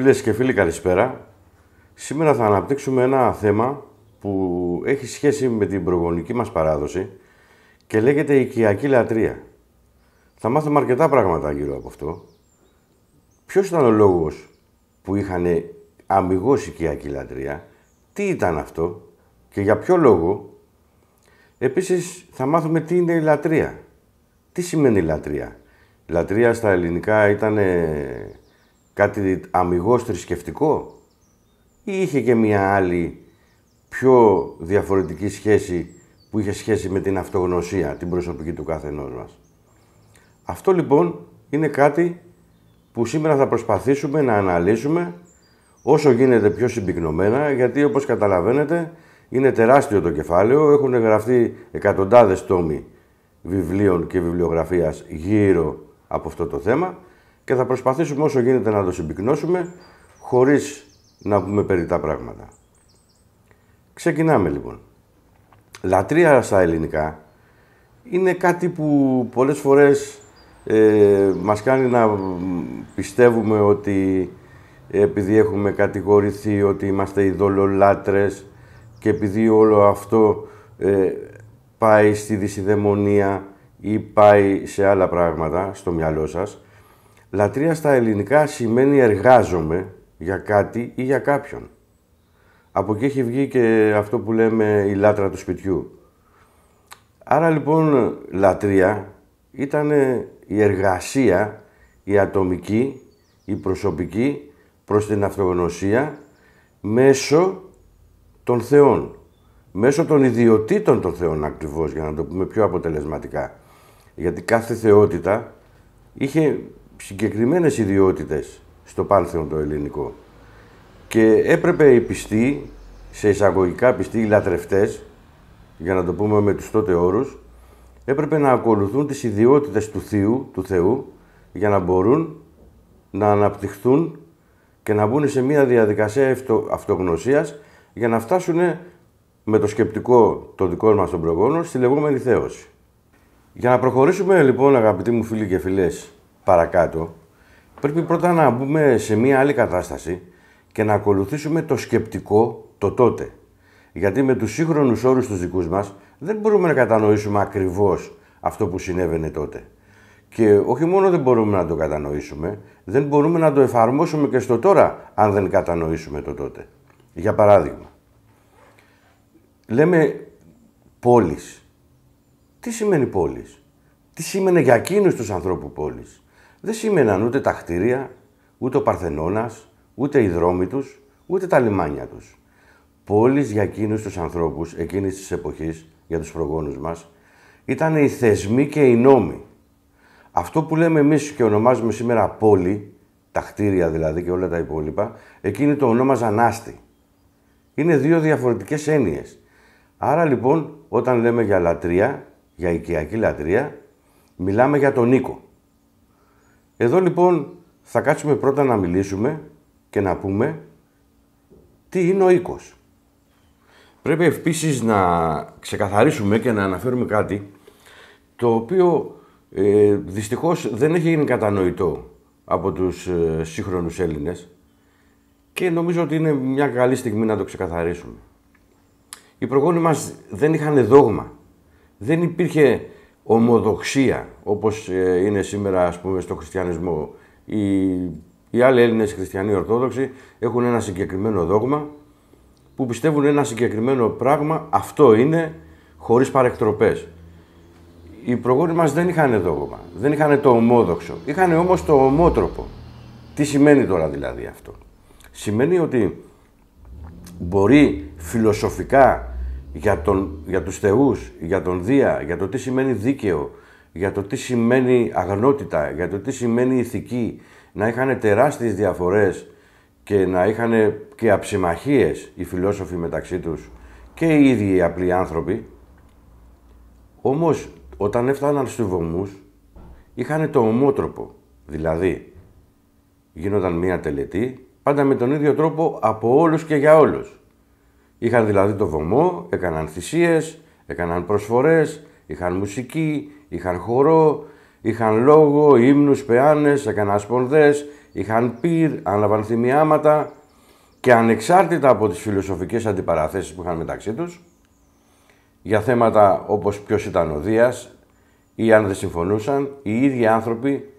Φίλες και φίλοι, καλησπέρα. Σήμερα θα αναπτύξουμε ένα θέμα που έχει σχέση με την προγονική μας παράδοση και λέγεται οικιακή λατρεία. Θα μάθουμε αρκετά πράγματα γύρω από αυτό. Ποιος ήταν ο λόγος που είχαν αμιγώς οικιακή λατρεία, τι ήταν αυτό και για ποιο λόγο. Επίσης θα μάθουμε τι είναι η λατρεία. Τι σημαίνει η λατρεία. Η λατρεία στα ελληνικά ήταν κάτι αμιγώς θρησκευτικό ή είχε και μια άλλη πιο διαφορετική σχέση που είχε σχέση με την αυτογνωσία, την προσωπική του καθενός μας. Αυτό λοιπόν είναι κάτι που σήμερα θα προσπαθήσουμε να αναλύσουμε όσο γίνεται πιο συμπυκνωμένα, γιατί όπως καταλαβαίνετε είναι τεράστιο το κεφάλαιο, έχουν γραφτεί εκατοντάδες τόμοι βιβλίων και βιβλιογραφίας γύρω από αυτό το θέμα και θα προσπαθήσουμε όσο γίνεται να το συμπυκνώσουμε χωρίς να πούμε περιττά πράγματα. Ξεκινάμε λοιπόν. Λατρεία στα ελληνικά είναι κάτι που πολλές φορές μας κάνει να πιστεύουμε ότι επειδή έχουμε κατηγορηθεί ότι είμαστε ειδωλολάτρες και επειδή όλο αυτό πάει στη δυσιδαιμονία ή πάει σε άλλα πράγματα στο μυαλό σας. Λατρεία στα ελληνικά σημαίνει εργάζομαι για κάτι ή για κάποιον. Από εκεί έχει βγει και αυτό που λέμε η λάτρα του σπιτιού. Άρα λοιπόν λατρεία ήταν η εργασία, η ατομική, η προσωπική προς την αυτογνωσία μέσω των θεών. Μέσω των ιδιωτήτων των θεών ακριβώς, για να το πούμε πιο αποτελεσματικά. Γιατί κάθε θεότητα είχε συγκεκριμένες ιδιότητες στο πάνθεον το ελληνικό. Και έπρεπε οι πιστοί, σε εισαγωγικά πιστοί, οι λατρευτές, για να το πούμε με τους τότε όρους, έπρεπε να ακολουθούν τις ιδιότητες του Θεού, για να μπορούν να αναπτυχθούν και να μπουν σε μια διαδικασία αυτογνωσίας για να φτάσουν με το σκεπτικό το δικό μας των προγόνων στη λεγόμενη θέωση. Για να προχωρήσουμε λοιπόν, αγαπητοί μου φίλοι και φιλές, παρακάτω, πρέπει πρώτα να μπούμε σε μια άλλη κατάσταση και να ακολουθήσουμε το σκεπτικό το τότε. Γιατί με τους σύγχρονους όρους τους δικούς μας δεν μπορούμε να κατανοήσουμε ακριβώς αυτό που συνέβαινε τότε. Και όχι μόνο δεν μπορούμε να το κατανοήσουμε, δεν μπορούμε να το εφαρμόσουμε και στο τώρα, αν δεν κατανοήσουμε το τότε. Για παράδειγμα, λέμε πόλεις. Τι σημαίνει πόλεις? Τι σήμαινε για εκείνους τους ανθρώπους πόλεις? Δεν σήμαιναν ούτε τα κτίρια, ούτε ο Παρθενώνας, ούτε οι δρόμοι τους, ούτε τα λιμάνια τους. Πόλεις για εκείνους τους ανθρώπους εκείνης της εποχής, για τους προγόνους μας, ήταν οι θεσμοί και οι νόμοι. Αυτό που λέμε εμείς και ονομάζουμε σήμερα πόλη, τα κτίρια δηλαδή και όλα τα υπόλοιπα, εκείνοι το ονόμαζαν άστη. Είναι δύο διαφορετικές έννοιες. Άρα λοιπόν, όταν λέμε για λατρεία, για οικιακή λατρεία, μιλάμε για τον οίκο. Εδώ λοιπόν θα κάτσουμε πρώτα να μιλήσουμε και να πούμε τι είναι ο οίκος. Πρέπει επίσης να ξεκαθαρίσουμε και να αναφέρουμε κάτι το οποίο δυστυχώς δεν έχει γίνει κατανοητό από τους σύγχρονους Έλληνες και νομίζω ότι είναι μια καλή στιγμή να το ξεκαθαρίσουμε. Οι προγόνοι μας δεν είχαν δόγμα. Δεν υπήρχε ομοδοξία, όπως είναι σήμερα, ας πούμε, στο χριστιανισμό. Οι άλλοι Έλληνες χριστιανοί Ορθόδοξοι έχουν ένα συγκεκριμένο δόγμα που πιστεύουν ένα συγκεκριμένο πράγμα, αυτό είναι, χωρίς παρεκτροπές. Οι προγόνοι μας δεν είχαν δόγμα, δεν είχαν το ομόδοξο, είχαν όμως το ομότροπο. Τι σημαίνει τώρα δηλαδή αυτό? Σημαίνει ότι μπορεί φιλοσοφικά για τους θεούς, για τον Δία, για το τι σημαίνει δίκαιο, για το τι σημαίνει αγνότητα, για το τι σημαίνει ηθική, να είχαν τεράστιες διαφορές και να είχαν και αψημαχίες οι φιλόσοφοι μεταξύ τους και οι ίδιοι οι απλοί άνθρωποι. Όμως, όταν έφταναν στους βωμούς, είχαν το ομότροπο. Δηλαδή, γίνονταν μία τελετή, πάντα με τον ίδιο τρόπο από όλους και για όλους. Είχαν δηλαδή το βωμό, έκαναν θυσίες, έκαναν προσφορές, είχαν μουσική, είχαν χορό, είχαν λόγο, ύμνους, πεάνες, έκαναν σπονδές, είχαν πυρ, άναβαν θυμιάματα και ανεξάρτητα από τις φιλοσοφικές αντιπαραθέσεις που είχαν μεταξύ τους, για θέματα όπως ποιος ήταν ο Δίας ή αν δεν συμφωνούσαν, οι ίδιοι άνθρωποι,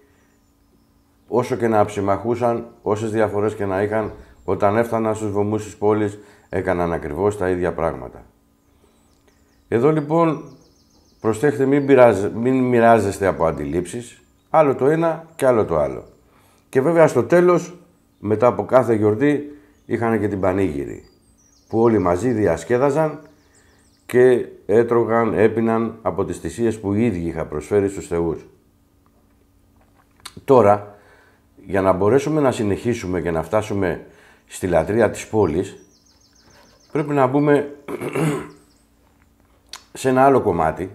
όσο και να αψημαχούσαν, όσες διαφορές και να είχαν, όταν έφταναν στους βωμούς της πόλης, έκαναν ακριβώς τα ίδια πράγματα. Εδώ λοιπόν, προσέχετε, μην μοιράζεστε από αντιλήψεις, άλλο το ένα και άλλο το άλλο. Και βέβαια στο τέλος, μετά από κάθε γιορτή, είχαν και την πανήγυρη, που όλοι μαζί διασκέδαζαν και έτρωγαν, έπιναν από τις θυσίες που οι ίδιοι είχαν προσφέρει στους θεούς. Τώρα, για να μπορέσουμε να συνεχίσουμε και να φτάσουμε στη λατρεία της πόλης, πρέπει να μπούμε σε ένα άλλο κομμάτι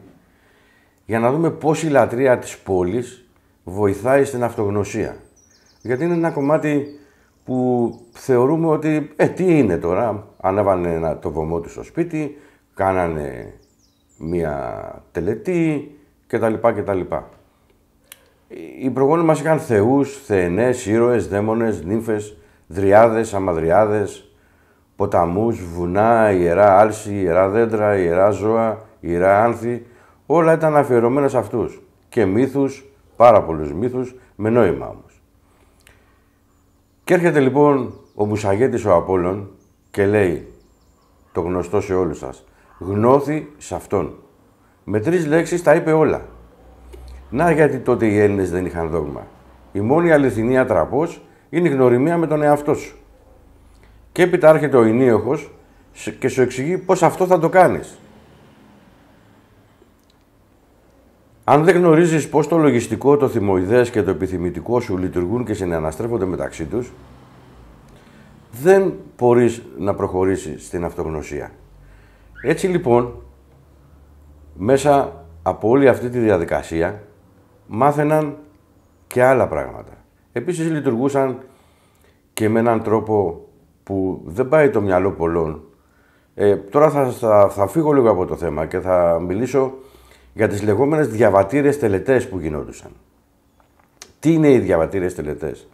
για να δούμε πώς η λατρεία της πόλης βοηθάει στην αυτογνωσία. Γιατί είναι ένα κομμάτι που θεωρούμε ότι, τι είναι τώρα, ανέβανε το βωμό του στο σπίτι, κάνανε μία τελετή κτλ. Οι προγόνοι μας είχαν θεούς, θεενές, ήρωες, δαίμονες, νύμφες, δριάδες, αμαδριάδες, ποταμούς, βουνά, ιερά άλση, ιερά δέντρα, ιερά ζώα, ιερά άνθη. Όλα ήταν αφιερωμένα σε αυτούς. Και μύθους, πάρα πολλούς μύθους, με νόημα όμως. Και έρχεται λοιπόν ο Μουσαγέτης ο Απόλλων και λέει, το γνωστό σε όλους σας, γνώθη σε αυτόν. Με 3 λέξεις τα είπε όλα. Να γιατί τότε οι Έλληνες δεν είχαν δόγμα. Η μόνη αληθινή ατραπός είναι η γνωριμία με τον εαυτό σου. Και έπειτα έρχεται ο ενίοχος και σου εξηγεί πώς αυτό θα το κάνεις. Αν δεν γνωρίζεις πώς το λογιστικό, το θυμοειδές και το επιθυμητικό σου λειτουργούν και συναναστρέφονται μεταξύ τους, δεν μπορείς να προχωρήσεις στην αυτογνωσία. Έτσι λοιπόν, μέσα από όλη αυτή τη διαδικασία, μάθαιναν και άλλα πράγματα. Επίσης λειτουργούσαν και με έναν τρόπο που δεν πάει το μυαλό πολλών. Τώρα θα φύγω λίγο από το θέμα και θα μιλήσω για τις λεγόμενες διαβατήριες τελετές που γινόντουσαν. Τι είναι οι διαβατήριες τελετές?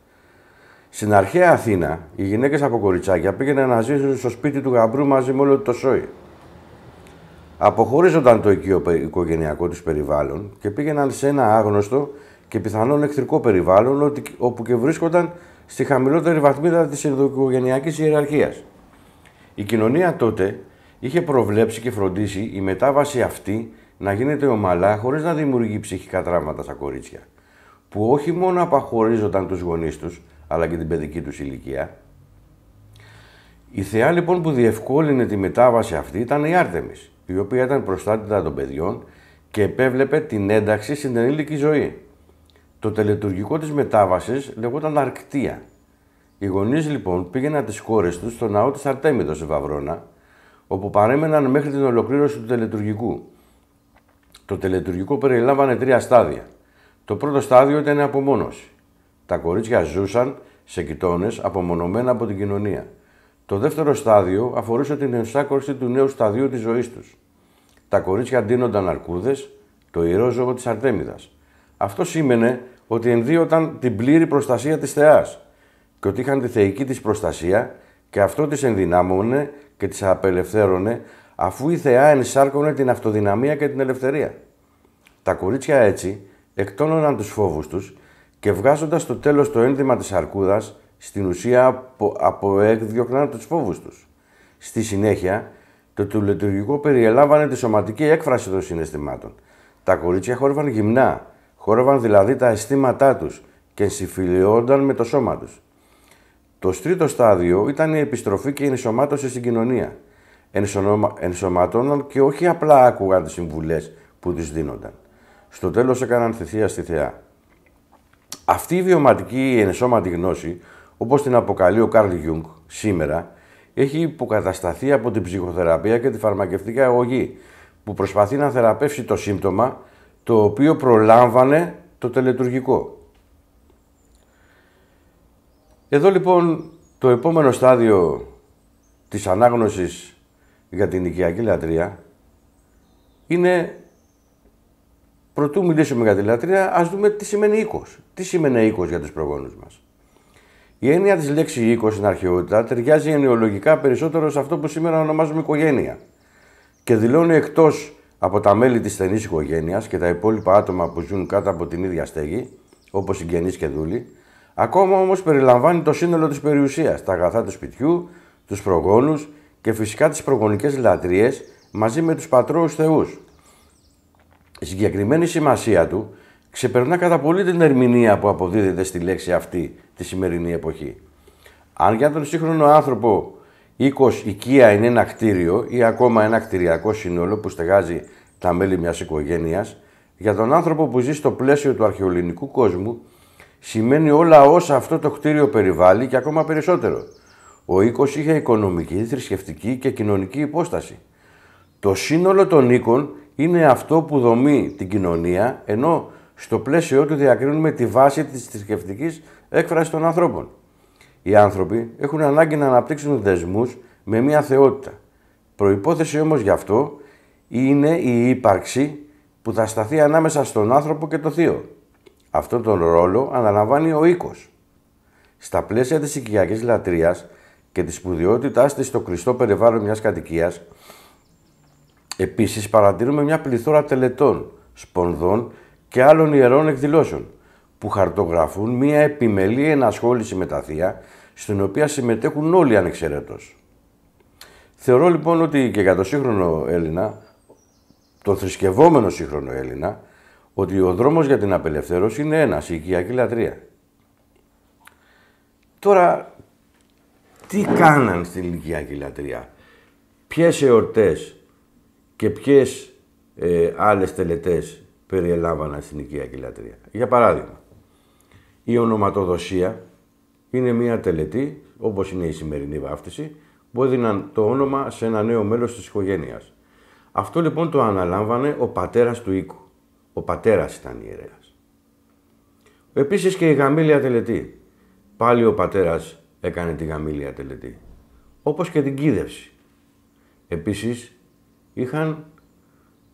Στην αρχαία Αθήνα, οι γυναίκες από κοριτσάκια πήγαιναν να ζήσουν στο σπίτι του γαμπρού μαζί με όλο το σόι. Αποχωρίζονταν το οικογενειακό τους περιβάλλον και πήγαιναν σε ένα άγνωστο και πιθανόν εχθρικό περιβάλλον, όπου και βρίσκονταν στη χαμηλότερη βαθμίδα της ενδοοικογενειακής ιεραρχίας. Η κοινωνία τότε είχε προβλέψει και φροντίσει η μετάβαση αυτή να γίνεται ομαλά, χωρίς να δημιουργεί ψυχικά τραύματα στα κορίτσια, που όχι μόνο απαχωρίζονταν τους γονείς τους, αλλά και την παιδική τους ηλικία. Η θεά λοιπόν που διευκόλυνε τη μετάβαση αυτή ήταν η Άρτεμις, η οποία ήταν προστάτητα των παιδιών και επέβλεπε την ένταξη στην ενήλικη ζωή. Το τελετουργικό της μετάβασης λεγόταν Αρκτία. Οι γονείς λοιπόν πήγαιναν τις κόρες τους στο ναό της Αρτέμιδος στη Βαυρώνα, όπου παρέμεναν μέχρι την ολοκλήρωση του τελετουργικού. Το τελετουργικό περιλάμβανε 3 στάδια. Το πρώτο στάδιο ήταν η απομόνωση. Τα κορίτσια ζούσαν σε κοιτώνες απομονωμένα από την κοινωνία. Το δεύτερο στάδιο αφορούσε την ενσάκωση του νέου σταδίου της ζωής τους. Τα κορίτσια ντύνονταν αρκούδες, το ιερό ζώο της Αρτέμιδας. Αυτό σήμαινε ότι ενδύονταν την πλήρη προστασία της θεάς και ότι είχαν τη θεϊκή της προστασία και αυτό τις ενδυνάμωνε και τις απελευθέρωνε, αφού η θεά ενσάρκωνε την αυτοδυναμία και την ελευθερία. Τα κορίτσια έτσι εκτόνωναν τους φόβους τους και βγάζοντας στο τέλος το ένδυμα της αρκούδας, στην ουσία αποέδιωχναν τους φόβους τους. Στη συνέχεια, το τελετουργικό περιελάμβανε τη σωματική έκφραση των συναισθημάτων. Τα κορίτσια χόρευαν γυμνά, χόρευαν δηλαδή τα αισθήματά τους και συμφιλιώνταν με το σώμα τους. Το τρίτο στάδιο ήταν η επιστροφή και η ενσωμάτωση στην κοινωνία. Ενσωματώναν και όχι απλά άκουγαν τις συμβουλές που τους δίνονταν. Στο τέλος έκαναν θυσία στη θεά. Αυτή η βιωματική ενσώματη γνώση, όπως την αποκαλεί ο Καρλ Γιούγκ σήμερα, έχει υποκατασταθεί από την ψυχοθεραπεία και τη φαρμακευτική αγωγή, που προσπαθεί να θεραπεύσει το σύμπτωμα, το οποίο προλάμβανε το τελετουργικό. Εδώ λοιπόν το επόμενο στάδιο της ανάγνωσης για την οικιακή λατρεία είναι, προτού μιλήσουμε για τη λατρεία, ας δούμε τι σημαίνει οίκος. Τι σημαίνει οίκος για τους προγόνους μας. Η έννοια της λέξης οίκος στην αρχαιότητα ταιριάζει ενοιολογικά περισσότερο σε αυτό που σήμερα ονομάζουμε οικογένεια και δηλώνει εκτός από τα μέλη της στενής οικογένειας και τα υπόλοιπα άτομα που ζουν κάτω από την ίδια στέγη, όπως συγγενείς και δούλοι, ακόμα όμως περιλαμβάνει το σύνολο της περιουσίας, τα αγαθά του σπιτιού, τους προγόνους και φυσικά τις προγονικές λατρείες μαζί με τους πατρώους θεούς. Η συγκεκριμένη σημασία του ξεπερνά κατά πολύ την ερμηνεία που αποδίδεται στη λέξη αυτή τη σημερινή εποχή. Αν για τον σύγχρονο άνθρωπο οίκος, οικία είναι ένα κτίριο ή ακόμα ένα κτηριακό σύνολο που στεγάζει τα μέλη μιας οικογένειας, για τον άνθρωπο που ζει στο πλαίσιο του αρχαιοελληνικού κόσμου σημαίνει όλα όσα αυτό το κτίριο περιβάλλει και ακόμα περισσότερο. Ο οίκος είχε οικονομική, θρησκευτική και κοινωνική υπόσταση. Το σύνολο των οίκων είναι αυτό που δομεί την κοινωνία, ενώ στο πλαίσιο του διακρίνουμε τη βάση της θρησκευτικής έκφρασης των ανθρώπων. Οι άνθρωποι έχουν ανάγκη να αναπτύξουν δεσμούς με μια θεότητα. Προϋπόθεση όμως γι' αυτό είναι η ύπαρξη που θα σταθεί ανάμεσα στον άνθρωπο και το θείο. Αυτόν τον ρόλο αναλαμβάνει ο οίκος. Στα πλαίσια της οικιακής λατρείας και της σπουδαιότητάς της στο κλειστό περιβάλλον μιας κατοικίας, επίσης παρατηρούμε μια πληθώρα τελετών, σπονδών και άλλων ιερών εκδηλώσεων, που χαρτογραφούν μια επιμελή ενασχόληση με τα θεία, στην οποία συμμετέχουν όλοι ανεξαιρέτως. Θεωρώ λοιπόν ότι και για τον σύγχρονο Έλληνα, τον θρησκευόμενο σύγχρονο Έλληνα, ότι ο δρόμος για την απελευθέρωση είναι ένας, η οικιακή λατρεία. Τώρα, τι κάναν στην οικιακή λατρεία, ποιες εορτές και ποιες άλλες τελετές περιελάμβαναν στην οικιακή λατρεία. Για παράδειγμα, η ονοματοδοσία είναι μια τελετή, όπως είναι η σημερινή βάφτιση, που έδιναν το όνομα σε ένα νέο μέλος της οικογένειας. Αυτό λοιπόν το αναλάμβανε ο πατέρας του οίκου. Ο πατέρας ήταν ιερέας. Επίσης και η γαμήλια τελετή. Πάλι ο πατέρας έκανε τη γαμήλια τελετή. Όπως και την κίδευση. Επίσης είχαν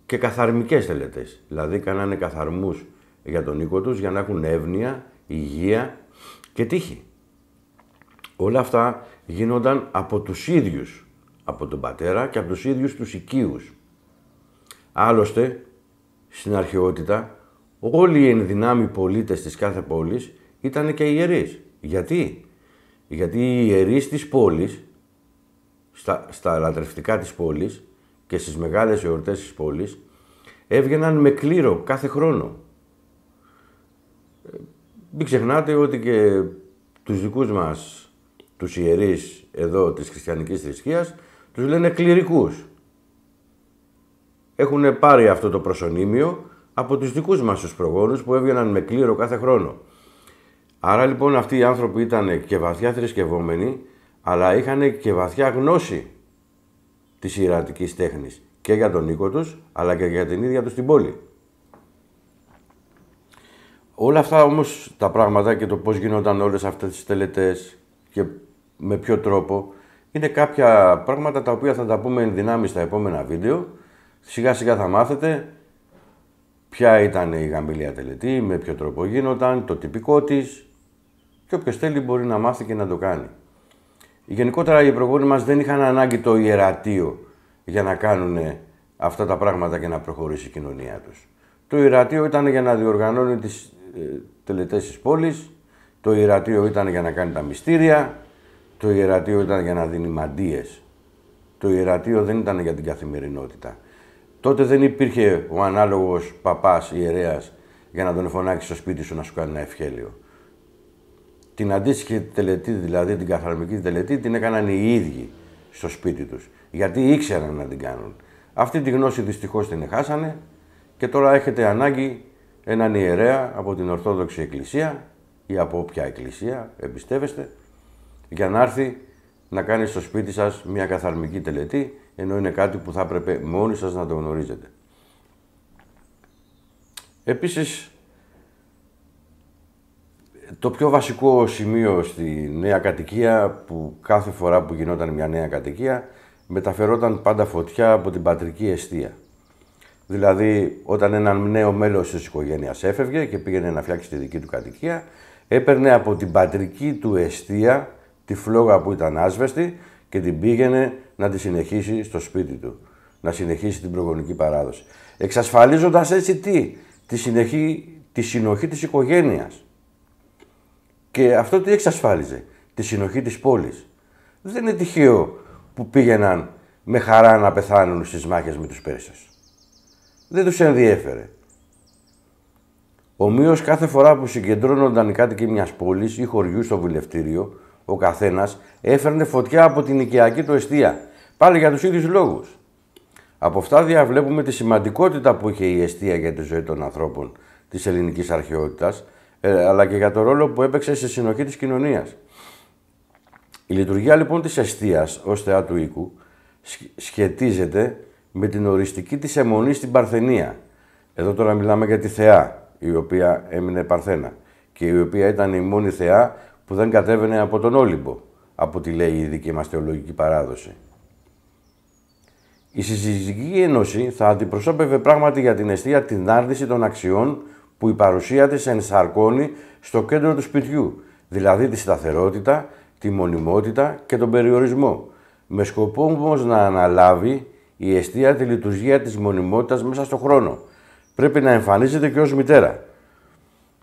και καθαρμικές τελετές. Δηλαδή κάνανε καθαρμούς για τον οίκο τους για να έχουν εύνοια, υγεία και τύχη. Όλα αυτά γίνονταν από τους ίδιους, από τον πατέρα και από τους ίδιους τους οικείους. Άλλωστε, στην αρχαιότητα, όλοι οι ενδυνάμοι πολίτες της κάθε πόλης ήταν και ιερείς. Γιατί? Γιατί οι ιερείς της πόλης, στα λατρευτικά της πόλης και στις μεγάλες εορτές της πόλης, έβγαιναν με κλήρο κάθε χρόνο. Μην ξεχνάτε ότι και τους δικούς μας, τους ιερείς εδώ της χριστιανικής θρησκείας, τους λένε κληρικούς. Έχουν πάρει αυτό το προσωνύμιο από τους δικούς μας τους προγόνους που έβγαιναν με κλήρο κάθε χρόνο. Άρα λοιπόν αυτοί οι άνθρωποι ήταν και βαθιά θρησκευόμενοι, αλλά είχαν και βαθιά γνώση της ιερατικής τέχνης και για τον οίκο τους, αλλά και για την ίδια τους την πόλη. Όλα αυτά όμως τα πράγματα και το πώς γίνονταν όλες αυτές τις τελετές και με ποιο τρόπο, είναι κάποια πράγματα τα οποία θα τα πούμε εν δυνάμει στα επόμενα βίντεο. Σιγά σιγά θα μάθετε ποια ήταν η γαμήλια τελετή, με ποιο τρόπο γίνονταν, το τυπικό της και όποιος θέλει μπορεί να μάθει και να το κάνει. Γενικότερα οι προγόνοι μας δεν είχαν ανάγκη το ιερατείο για να κάνουν αυτά τα πράγματα και να προχωρήσει η κοινωνία τους. Το ιερατείο ήταν για να διοργανώνει τις τελετές της πόλης, το ιερατείο ήταν για να κάνει τα μυστήρια, το ιερατείο ήταν για να δίνει μαντίες. Το ιερατείο δεν ήταν για την καθημερινότητα. Τότε δεν υπήρχε ο ανάλογος παπάς ιερέας για να τον φωνάξει στο σπίτι σου να σου κάνει ένα ευχέλιο. Την αντίστοιχη τελετή, δηλαδή την καθαρμική τελετή, την έκαναν οι ίδιοι στο σπίτι τους. Γιατί ήξεραν να την κάνουν. Αυτή τη γνώση δυστυχώς την χάσανε και τώρα έχετε ανάγκη έναν ιερέα από την Ορθόδοξη Εκκλησία ή από όποια εκκλησία εμπιστεύεστε για να έρθει να κάνει στο σπίτι σας μια καθαρμική τελετή, ενώ είναι κάτι που θα έπρεπε μόνοι σας να το γνωρίζετε. Επίσης, το πιο βασικό σημείο στη νέα κατοικία, που κάθε φορά που γινόταν μια νέα κατοικία, μεταφερόταν πάντα φωτιά από την πατρική εστία. Δηλαδή, όταν ένα νέο μέλος της οικογένειας έφευγε και πήγαινε να φτιάξει τη δική του κατοικία, Έπαιρνε από την πατρική του εστία τη φλόγα που ήταν άσβεστη και την πήγαινε να τη συνεχίσει στο σπίτι του. Να συνεχίσει την προγονική παράδοση. Εξασφαλίζοντας έτσι τι? Τη συνοχή της οικογένειας. Και αυτό τι εξασφάλιζε? Τη συνοχή της πόλης. Δεν είναι τυχαίο που πήγαιναν με χαρά να πεθάνουν στις μάχες με τους Πέρσες. Δεν τους ενδιέφερε. Ομοίως κάθε φορά που συγκεντρώνονταν οι κάτοικοι μιας πόλης ή χωριού στο βουλευτήριο, ο καθένας έφερνε φωτιά από την οικιακή του εστία. Πάλι για τους ίδιους λόγους. Από αυτά διαβλέπουμε τη σημαντικότητα που είχε η εστία για τη ζωή των ανθρώπων της ελληνικής αρχαιότητας, αλλά και για το ρόλο που έπαιξε στη συνοχή της κοινωνίας. Η λειτουργία λοιπόν της εστίας ως θεά του οίκου σχετίζεται με την οριστική της αιμονή στην Παρθενία. Εδώ τώρα μιλάμε για τη θεά, η οποία έμεινε Παρθένα και η οποία ήταν η μόνη θεά που δεν κατέβαινε από τον Όλυμπο, από ό,τι λέει η δική μας θεολογική παράδοση. Η συζυγική ένωση θα αντιπροσώπευε πράγματι για την εστία την άρνηση των αξιών που η παρουσία της ενσαρκώνει στο κέντρο του σπιτιού, δηλαδή τη σταθερότητα, τη μονιμότητα και τον περιορισμό, με σκοπό όμως να αναλάβει η εστία τη λειτουργία της μονιμότητας μέσα στον χρόνο. Πρέπει να εμφανίζεται και ως μητέρα.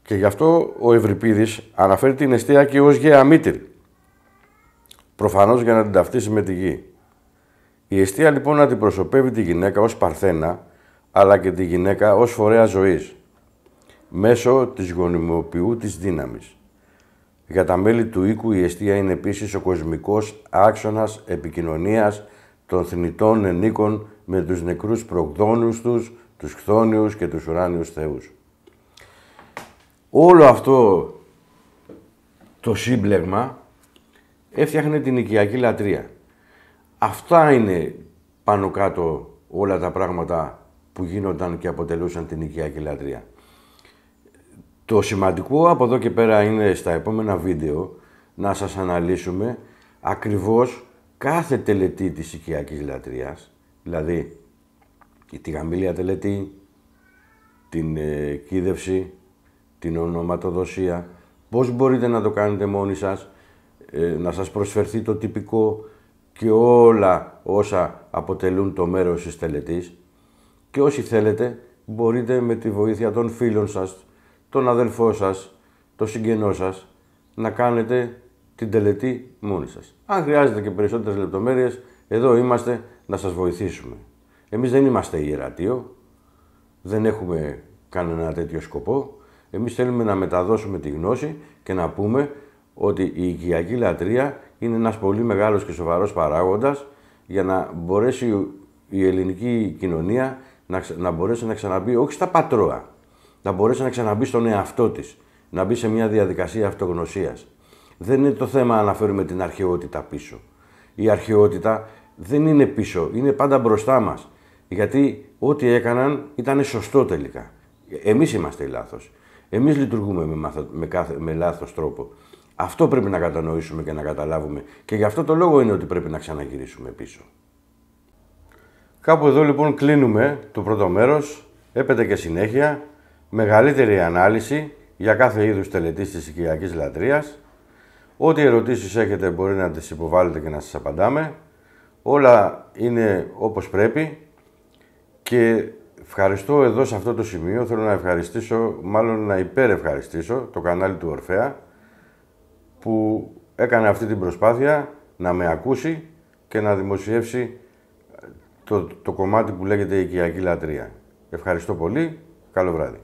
Και γι' αυτό ο Ευρυπίδης αναφέρει την εστία και ως γαία μήτηρ. Προφανώς για να την ταυτίσει με τη γη. Η εστία λοιπόν αντιπροσωπεύει τη γυναίκα ως παρθένα, αλλά και τη γυναίκα ως φορέα ζωής, μέσω της γονιμοποιού της δύναμης. Για τα μέλη του οίκου η εστία είναι επίσης ο κοσμικός άξονας επικοινωνίας των θνητών ενίκων με τους νεκρούς προγδόνους τους χθόνιους και τους ουράνιους θεούς. Όλο αυτό το σύμπλεγμα έφτιαχνε την οικιακή λατρεία. Αυτά είναι πάνω κάτω όλα τα πράγματα που γίνονταν και αποτελούσαν την οικιακή λατρεία. Το σημαντικό από εδώ και πέρα είναι στα επόμενα βίντεο να σας αναλύσουμε ακριβώς κάθε τελετή της οικιακής λατρείας, δηλαδή τη γαμήλια τελετή, την κίδευση, την ονοματοδοσία, πώς μπορείτε να το κάνετε μόνοι σας, να σας προσφερθεί το τυπικό και όλα όσα αποτελούν το μέρος της τελετής και όσοι θέλετε μπορείτε με τη βοήθεια των φίλων σας, τον αδελφό σας, τον συγγενό σας, να κάνετε την τελετή μόνοι σας. Αν χρειάζεται και περισσότερες λεπτομέρειες, εδώ είμαστε να σας βοηθήσουμε. Εμείς δεν είμαστε ιερατείο, δεν έχουμε κανένα τέτοιο σκοπό. Εμείς θέλουμε να μεταδώσουμε τη γνώση και να πούμε ότι η οικιακή λατρεία είναι ένας πολύ μεγάλος και σοβαρός παράγοντας για να μπορέσει η ελληνική κοινωνία να μπορέσει να ξαναμπεί, όχι στα πατρόα, να μπορέσει να ξαναμπεί στον εαυτό της, να μπει σε μια διαδικασία αυτογνωσίας. Δεν είναι το θέμα να φέρουμε την αρχαιότητα πίσω. Η αρχαιότητα δεν είναι πίσω, είναι πάντα μπροστά μας. Γιατί ό,τι έκαναν ήταν σωστό τελικά. Εμείς είμαστε λάθος. Εμείς λειτουργούμε με λάθος τρόπο. Αυτό πρέπει να κατανοήσουμε και να καταλάβουμε. Και γι' αυτό το λόγο είναι ότι πρέπει να ξαναγυρίσουμε πίσω. Κάπου εδώ λοιπόν κλείνουμε το πρώτο μέρος. Έπεται και συνέχεια. Μεγαλύτερη ανάλυση για κάθε είδους τελετής της οικιακής λατρείας. Ό,τι ερωτήσεις έχετε μπορεί να τις υποβάλλετε και να σας απαντάμε. Όλα είναι όπως πρέπει. Και ευχαριστώ εδώ σε αυτό το σημείο. Θέλω να ευχαριστήσω, μάλλον να υπερευχαριστήσω το κανάλι του Ορφέα που έκανε αυτή την προσπάθεια να με ακούσει και να δημοσιεύσει το κομμάτι που λέγεται οικιακή λατρεία. Ευχαριστώ πολύ. Καλό βράδυ.